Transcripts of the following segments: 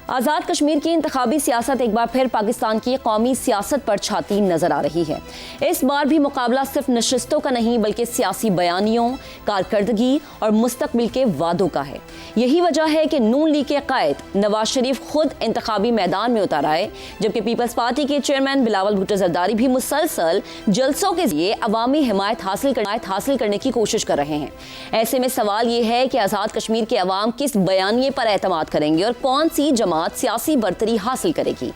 आज़ाद कश्मीर की इंतखाबी सियासत एक बार फिर पाकिस्तान की कौमी सियासत पर छाती नजर आ रही है। इस बार भी मुकाबला सिर्फ नशिस्तों का नहीं बल्कि सियासी बयानियों, कारकर्दगी और मुस्तकबिल के वादों का है। यही वजह है कि नून लीग के कायद नवाज शरीफ खुद इंतखाबी मैदान में उतर आए, जबकि पीपल्स पार्टी के चेयरमैन बिलावल भुट्टो जरदारी भी मुसलसल जलसों के लिए अवामी हिमायत हासिल करने की कोशिश कर रहे हैं। ऐसे में सवाल ये है कि आज़ाद कश्मीर के अवाम किस बयानिए पर एतमाद करेंगे और कौन सी जमात सियासी बरतरी हासिल करेगी।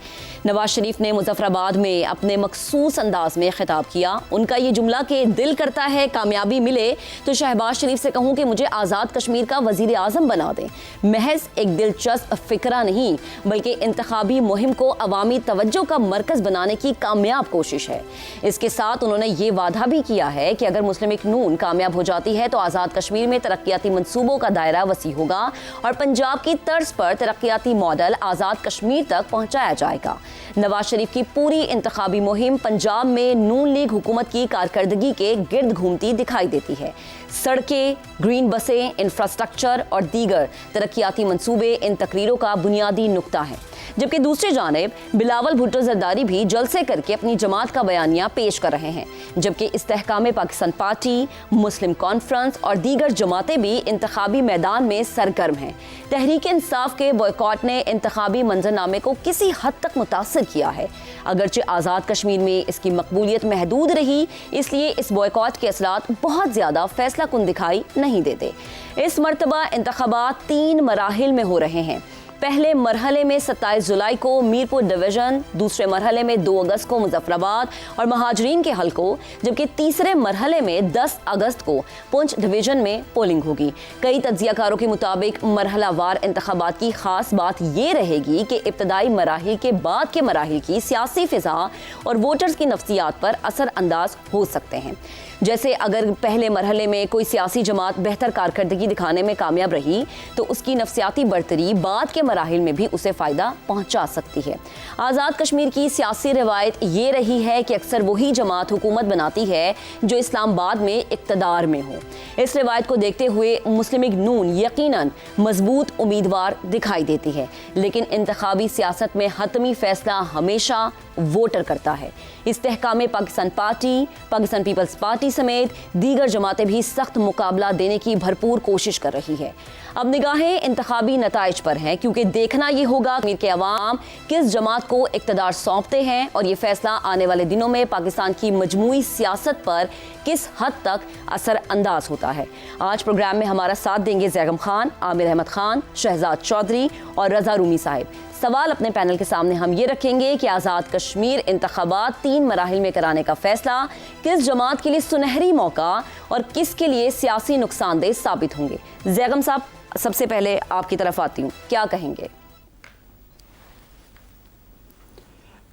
नवाज शरीफ ने मुजफ्फराबाद में अपने मखसूस अंदाज में खिताब किया। उनका ये जुमला कि दिल करता है कामयाबी मिले तो शहबाज शरीफ से कहूं कि मुझे आज़ाद कश्मीर का वजीर आज़म बना दें, महज एक दिलचस्प फिक्रा नहीं बल्कि इंतखाबी मुहिम को अवामी तवज्जो का मरकज़ बनाने की कामयाब कोशिश है। इसके साथ उन्होंने ये वादा भी किया है कि अगर मुस्लिम लीग नून कामयाब हो जाती है तो आज़ाद कश्मीर में तरक्याती मंसूबों का दायरा वसी होगा और पंजाब की तर्ज पर तरक्याती मॉडल आज़ाद कश्मीर तक पहुँचाया जाएगा। नवाज शरीफ की पूरी इंतखाबी मुहिम पंजाब में नून लीग हुकूमत की कारकर्दगी के गिर्द घूमती दिखाई देती है। सड़कें, ग्रीन बसें, इंफ्रास्ट्रक्चर और दीगर तरक्याती मंसूबे इन तकरीरों का बुनियादी नुक्ता है। जबकि दूसरी जानिब बिलावल भुट्टो जरदारी भी जलसे करके अपनी जमात का बयानिया पेश कर रहे हैं, जबकि इस्तेहकाम पाकिस्तान पार्टी, मुस्लिम कॉन्फ्रेंस और दीगर जमातें भी इंतखाबी मैदान में सरगर्म हैं। तहरीक इंसाफ के बॉयकॉट ने इंतखाबी मंजरनामे को किसी हद तक मुतासर किया है, अगरचे आज़ाद कश्मीर में इसकी मकबूलियत महदूद रही, इसलिए इस बॉयकॉट के असरात बहुत ज़्यादा फैसला कुन दिखाई नहीं देते। इस मरतबा इंतखाबात 3 मराहिल में हो रहे हैं। पहले मरहले में 27 जुलाई को मीरपुर डिवीज़न, दूसरे मरहले में 2 अगस्त को मुजफ्फराबाद और महाजरीन के हलकों, जबकि तीसरे मरहले में 10 अगस्त को पुंछ डिवीज़न में पोलिंग होगी। कई तज्जियाकारों के मुताबिक मरहलावार इंतखाबात की खास बात ये रहेगी कि इब्तदाई मराहिल के बाद के मराहिल की सियासी फ़िज़ा और वोटर्स की नफ्सियात पर असर अंदाज हो सकते हैं। जैसे अगर पहले मरहले में कोई सियासी जमात बेहतर कारकर्दगी दिखाने में कामयाब रही तो उसकी नफ्सियाती बरतरी बाद के मराहिल में भी उसे फ़ायदा पहुंचा सकती है। आज़ाद कश्मीर की सियासी रिवायत ये रही है कि अक्सर वही जमात हुकूमत बनाती है जो इस्लामाबाद में इक़्तिदार में हो। इस रिवायत को देखते हुए मुस्लिम लीग नून यकीनन मजबूत उम्मीदवार दिखाई देती है, लेकिन इंतखाबी सियासत में हतमी फैसला हमेशा वोटर करता है। Istehkam Pakistan party, Pakistan peoples party समेत दीगर जमातें भी सख्त मुकाबला देने की भरपूर कोशिश कर रही है। अब निगाहें इंतखाबी नताइज पर हैं, क्योंकि देखना ये होगा कि अवाम किस जमात को इक़्तिदार सौंपते हैं और ये फैसला आने वाले दिनों में पाकिस्तान की मजमूई सियासत पर किस हद तक असर अंदाज होता है। आज प्रोग्राम में हमारा साथ देंगे ज़ैगम खान, आमिर अहमद खान, शहजाद चौधरी और रज़ा रूमी साहिब। सवाल अपने पैनल के सामने हम ये रखेंगे कि आज़ाद कश्मीर इंतखाबात 3 मराहिल में कराने का फैसला किस जमात के लिए सुनहरी मौका और किसके लिए सियासी नुकसानदेह साबित होंगे। ज़ैगम साहब, सबसे पहले आपकी तरफ आती हूँ, क्या कहेंगे?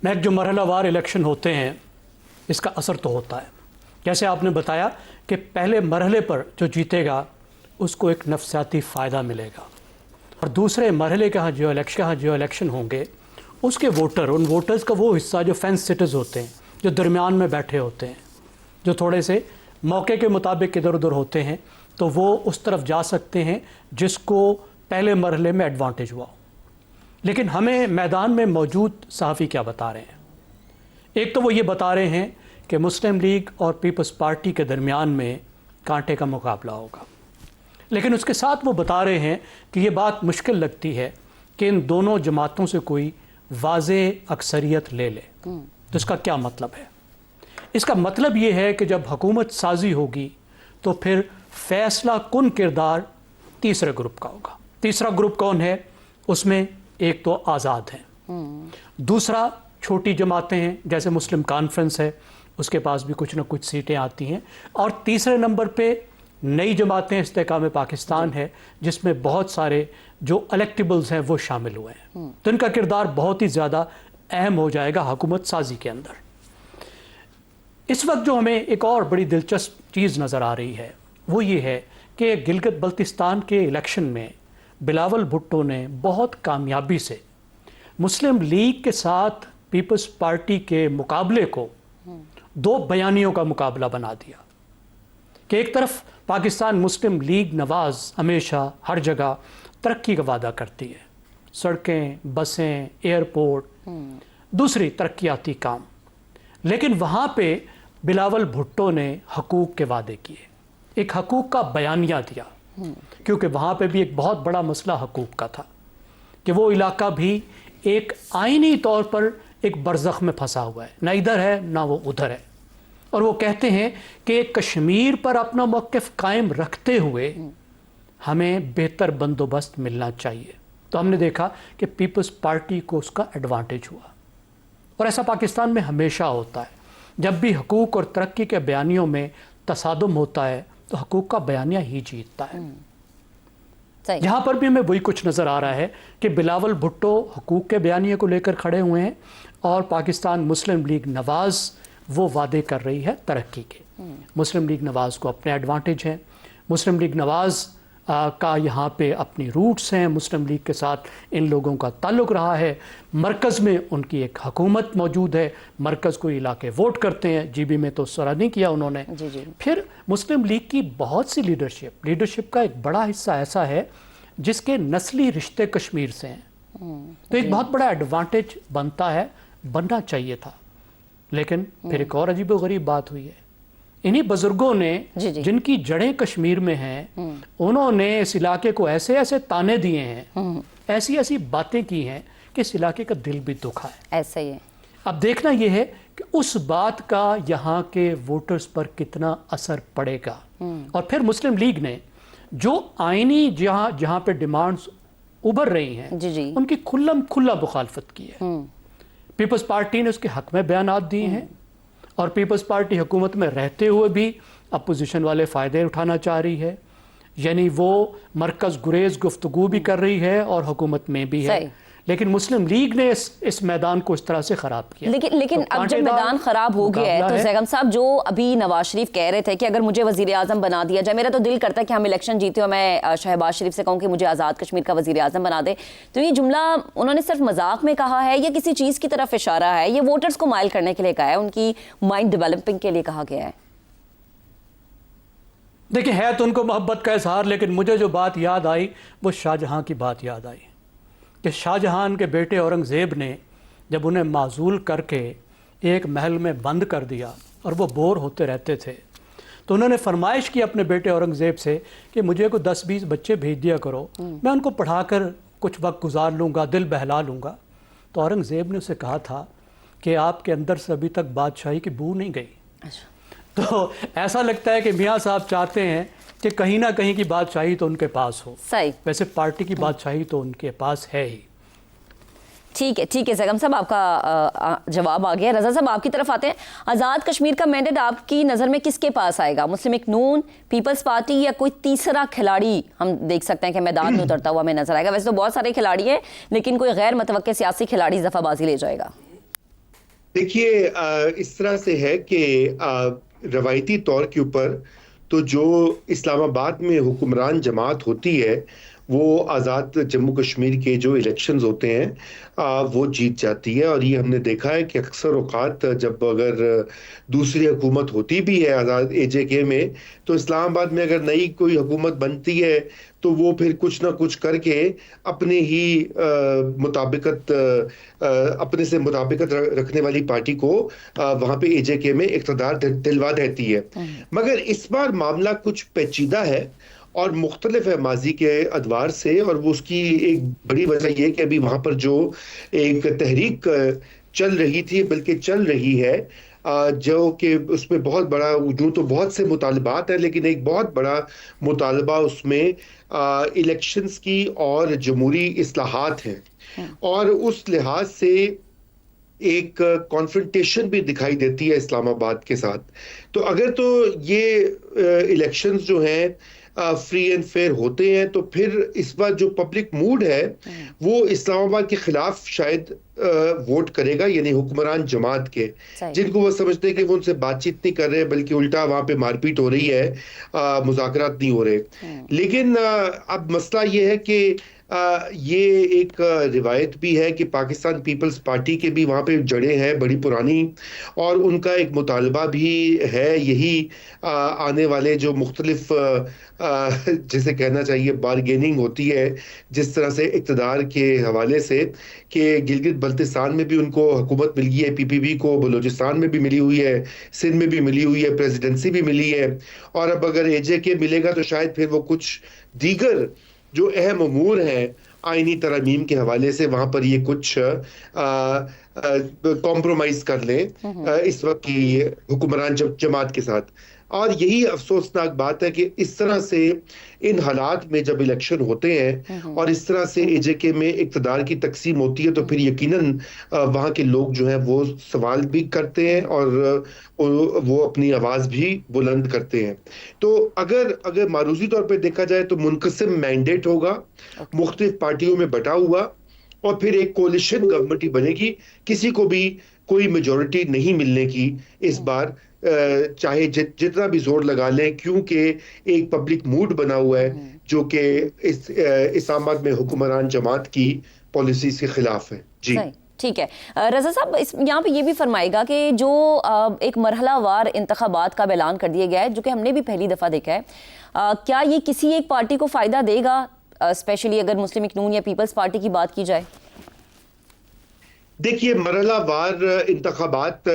नेक्स्ट जो मरहलावार इलेक्शन होते हैं इसका असर तो होता है। जैसे आपने बताया कि पहले मरहले पर जो जीतेगा उसको एक नफसियाती फ़ायदा मिलेगा और दूसरे मरहले के यहाँ जो इलेक्शन होंगे उसके वोटर, उन वोटर्स का वो हिस्सा जो फेंस सिटीज होते हैं, जो दरमियान में बैठे होते हैं, जो थोड़े से मौके के मुताबिक इधर उधर होते हैं, तो वो उस तरफ जा सकते हैं जिसको पहले मरहले में एडवांटेज हुआ। लेकिन हमें मैदान में मौजूद सहाफ़ी क्या बता रहे हैं? एक तो वो ये बता रहे हैं कि मुस्लिम लीग और पीपल्स पार्टी के दरमियान में कांटे का मुकाबला होगा, लेकिन उसके साथ वो बता रहे हैं कि ये बात मुश्किल लगती है कि इन दोनों जमातों से कोई वाज़ेह अक्सरियत ले ले। तो इसका क्या मतलब है? इसका मतलब ये है कि जब हुकूमत साजी होगी तो फिर फैसला कुन किरदार तीसरे ग्रुप का होगा। तीसरा ग्रुप कौन है? उसमें एक तो आज़ाद हैं, दूसरा छोटी जमातें हैं जैसे मुस्लिम कॉन्फ्रेंस है, उसके पास भी कुछ ना कुछ सीटें आती हैं, और तीसरे नंबर पे नई जमातें इस्तेहकाम पाकिस्तान है जिसमें बहुत सारे जो इलेक्टेबल्स हैं वो शामिल हुए हैं। तो इनका किरदार बहुत ही ज़्यादा अहम हो जाएगा हुकूमत साजी के अंदर। इस वक्त जो हमें एक और बड़ी दिलचस्प चीज़ नज़र आ रही है वो ये है कि गिलगित बल्तिस्तान के इलेक्शन में बिलावल भुट्टो ने बहुत कामयाबी से मुस्लिम लीग के साथ पीपल्स पार्टी के मुकाबले को 2 बयानियों का मुकाबला बना दिया कि एक तरफ पाकिस्तान मुस्लिम लीग नवाज हमेशा हर जगह तरक्की का वादा करती है, सड़कें, बसें, एयरपोर्ट, दूसरी तरक्याती काम। लेकिन वहाँ पे बिलावल भुट्टो ने हकूक़ के वादे किए, एक हकूक़ का बयानिया दिया, क्योंकि वहाँ पे भी एक बहुत बड़ा मसला हकूक़ का था कि वो इलाका भी एक आइनी तौर पर एक बरज़ख में फंसा हुआ है, ना इधर है ना वो उधर है। और वो कहते हैं कि कश्मीर पर अपना मौक़िफ़ कायम रखते हुए हमें बेहतर बंदोबस्त मिलना चाहिए। तो हमने देखा कि पीपल्स पार्टी को उसका एडवांटेज हुआ, और ऐसा पाकिस्तान में हमेशा होता है। जब भी हकूक़ और तरक्की के बयानियों में तसादुम होता है तो हकूक़ का बयानिया ही जीतता है। यहाँ पर भी हमें वही कुछ नज़र आ रहा है कि बिलावल भुट्टो हकूक़ के बयानिए को लेकर खड़े हुए हैं और पाकिस्तान मुस्लिम लीग नवाज़ वो वादे कर रही है तरक्की के। मुस्लिम लीग नवाज़ को अपने एडवांटेज हैं, मुस्लिम लीग नवाज़ का यहाँ पे अपनी रूट्स हैं, मुस्लिम लीग के साथ इन लोगों का ताल्लुक़ रहा है, मरकज़ में उनकी एक हुकूमत मौजूद है, मरकज़ को इलाके वोट करते हैं, जीबी में तो उस तरह नहीं किया उन्होंने। जी। फिर मुस्लिम लीग की बहुत सी लीडरशिप का एक बड़ा हिस्सा ऐसा है जिसके नस्ली रिश्ते कश्मीर से हैं, तो एक बहुत बड़ा एडवांटेज बनता है, बनना चाहिए था। लेकिन फिर एक और अजीब व गरीब बात हुई है, इन्हीं बुजुर्गों ने जी। जिनकी जड़ें कश्मीर में हैं, उन्होंने इस इलाके को ऐसे ऐसे ताने दिए हैं, ऐसी ऐसी बातें की हैं कि इस इलाके का दिल भी दुखा है। ऐसा ही है। अब देखना यह है कि उस बात का यहाँ के वोटर्स पर कितना असर पड़ेगा। और फिर मुस्लिम लीग ने जो आईनी जहाँ पे डिमांड्स उभर रही हैं, जी। उनकी खुल्ला मुखालफत की है। पीपल्स पार्टी ने उसके हक में बयानात दिए हैं, और पीपल्स पार्टी हुकूमत में रहते हुए भी अपोजिशन वाले फ़ायदे उठाना चाह रही है, यानी वो मरकज़ गुरेज गुफ्तगू भी कर रही है और हुकूमत में भी है। लेकिन मुस्लिम लीग ने इस मैदान को इस तरह से ख़राब किया। लेकिन तो अब जब मैदान ख़राब हो गया है तो ज़ैगम साहब, जो अभी नवाज शरीफ कह रहे थे कि अगर मुझे वज़ीर आज़म बना दिया जाए, मेरा तो दिल करता है कि हम इलेक्शन जीते और मैं शहबाज शरीफ से कहूँ कि मुझे आज़ाद कश्मीर का वज़ीर आज़म बना दे, तो ये जुमला उन्होंने सिर्फ मजाक में कहा है या किसी चीज़ की तरफ इशारा है? ये वोटर्स को माइल करने के लिए कहा है, उनकी माइंड डेवलपिंग के लिए कहा गया है? देखिए, है तो उनको मोहब्बत का इजहार, लेकिन मुझे जो बात याद आई वो शाहजहां की बात याद आई कि शाहजहां के बेटे औरंगज़ेब ने जब उन्हें माजूल करके एक महल में बंद कर दिया और वो बोर होते रहते थे, तो उन्होंने फरमाइश की अपने बेटे औरंगज़ेब से कि मुझे को 10-20 बच्चे भेज दिया करो, मैं उनको पढ़ाकर कुछ वक्त गुजार लूँगा, दिल बहला लूँगा। तो औरंगज़ेब ने उसे कहा था कि आपके अंदर से अभी तक बादशाही की बू नहीं गई। तो ऐसा लगता है कि मियाँ साहब चाहते हैं कि कहीं ना कहीं की बादशाही तो उनके पास हो। सही। वैसे पार्टी की बादशाही तो उनके पास है ही। ठीक है ज़ैगम साहब, आपका जवाब आ गया। रज़ा साहब, आपकी तरफ आते हैं। आज़ाद कश्मीर का मैंडेट आपकी नज़र में किसके पास आएगा? मुस्लिम लीग नून, पीपल्स पार्टी, या कोई तीसरा खिलाड़ी हम देख सकते हैं कि मैदान में उतरता हुआ हमें नजर आएगा? वैसे तो बहुत सारे खिलाड़ी हैं, लेकिन कोई गैर मुतवक्के सियासी खिलाड़ी दफाबाजी ले जाएगा? देखिए, इस तरह से है कि रवायती तौर के ऊपर तो जो इस्लामाबाद में हुक्मरान जमात होती है वो आज़ाद जम्मू कश्मीर के जो इलेक्शंस होते हैं वो जीत जाती है। और ये हमने देखा है कि अक्सर औकात जब अगर दूसरी हुकूमत होती भी है आज़ाद AJK में, तो इस्लामाबाद में अगर नई कोई हुकूमत बनती है तो वो फिर कुछ ना कुछ करके अपने ही मुताबिकत अपने से मुताबिकत रखने वाली पार्टी को वहाँ पे AJK में इक़्तिदार दिलवा देती है। मगर इस बार मामला कुछ पेचीदा है और मुख्तलिफ है माजी के अदवार से, और वो उसकी एक बड़ी वजह यह कि अभी वहाँ पर जो एक तहरीक चल रही थी, बल्कि चल रही है, जो कि उसमें बहुत बड़ा जो तो बहुत से मुतालबात है, लेकिन एक बहुत बड़ा मुतालबा उसमें इलेक्शंस की और जमहूरी इस्लाहात है। और उस लिहाज से एक कॉन्फ्रंटेशन भी दिखाई देती है इस्लामाबाद के साथ। तो अगर तो ये इलेक्शंस जो हैं फ्री एंड फेयर होते हैं तो फिर इस बार जो पब्लिक मूड है वो इस्लामाबाद के खिलाफ शायद वोट करेगा, यानी हुक्मरान जमात के, जिनको वो समझते हैं कि वो उनसे बातचीत नहीं कर रहे बल्कि उल्टा वहाँ पे मारपीट हो रही है, मुज़ाकरात नहीं हो रहे। लेकिन अब मसला ये है कि یہ ایک روایت بھی ہے کہ پاکستان پیپلز پارٹی کے بھی وہاں پہ جڑیں ہیں بڑی پرانی، اور ان کا ایک مطالبہ بھی ہے یہی آنے والے جو مختلف جسے کہنا چاہیے بارگیننگ ہوتی ہے جس طرح سے اقتدار کے حوالے سے، کہ گلگت بلتستان میں بھی ان کو حکومت مل گئی ہے، پی پی پی کو بلوچستان میں بھی ملی ہوئی ہے، سندھ میں بھی ملی ہوئی ہے، پریزیڈنسی بھی ملی ہے، اور اب اگر اے جے کے ملے گا تو شاید پھر وہ کچھ دیگر جو اہم امور ہیں آئینی ترامیم کے حوالے سے وہاں پر یہ کچھ کمپرومائز کر لیں اس وقت کی حکمران جماعت کے ساتھ۔ اور یہی افسوسناک بات ہے کہ اس طرح سے ان حالات میں جب الیکشن ہوتے ہیں اور اس طرح سے اے جے کے میں اقتدار کی تقسیم ہوتی ہے تو پھر یقیناً وہاں کے لوگ جو ہیں وہ سوال بھی کرتے ہیں اور وہ اپنی آواز بھی بلند کرتے ہیں۔ تو اگر معروضی طور پہ دیکھا جائے تو منقسم مینڈیٹ ہوگا، مختلف پارٹیوں میں بٹا ہوا، اور پھر ایک کولیشن گورنمنٹ ہی بنے گی، کسی کو بھی کوئی میجورٹی نہیں ملنے کی اس بار، چاہے جتنا بھی زور لگا لیں، کیونکہ ایک پبلک موڈ بنا ہوا ہے جو کہ اسلام آباد میں حکمران جماعت کی پالیسیز کے خلاف ہے۔ جی ٹھیک ہے رضا صاحب، یہاں پہ یہ بھی فرمائے گا کہ جو ایک مرحلہ وار انتخابات کا اعلان کر دیا گیا ہے جو کہ ہم نے بھی پہلی دفعہ دیکھا ہے، کیا یہ کسی ایک پارٹی کو فائدہ دے گا، اسپیشلی اگر مسلم لیگ نون یا پیپلز پارٹی کی بات کی جائے؟ دیکھیے، مرحلہ وار انتخابات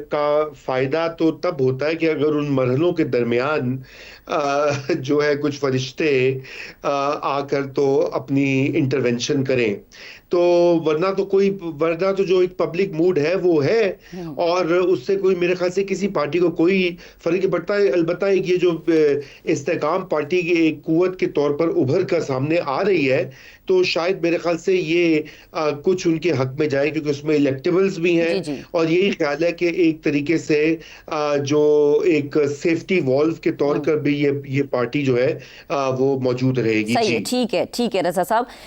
کا فائدہ تو تب ہوتا ہے کہ اگر ان مرحلوں کے درمیان جو ہے کچھ فرشتے آ کر تو اپنی انٹرونشن کریں، تو ورنہ تو جو ایک پبلک موڈ ہے وہ ہے، اور اس سے کوئی میرے خیال سے کسی پارٹی کو کوئی فرق نہیں پڑتا ہے۔ البتہ ایک یہ جو استحکام پارٹی کی ایک قوت کے طور پر ابھر کر سامنے آ رہی ہے، تو شاید میرے خیال سے یہ کچھ ان کے حق میں جائے، کیونکہ اس میں الیکٹیبلز بھی ہیں، اور یہی خیال ہے کہ ایک طریقے سے جو ایک سیفٹی والو کے طور پر بھی یہ پارٹی جو ہے وہ موجود رہے گی۔ صحیح ہے، ٹھیک ہے رضا صاحب۔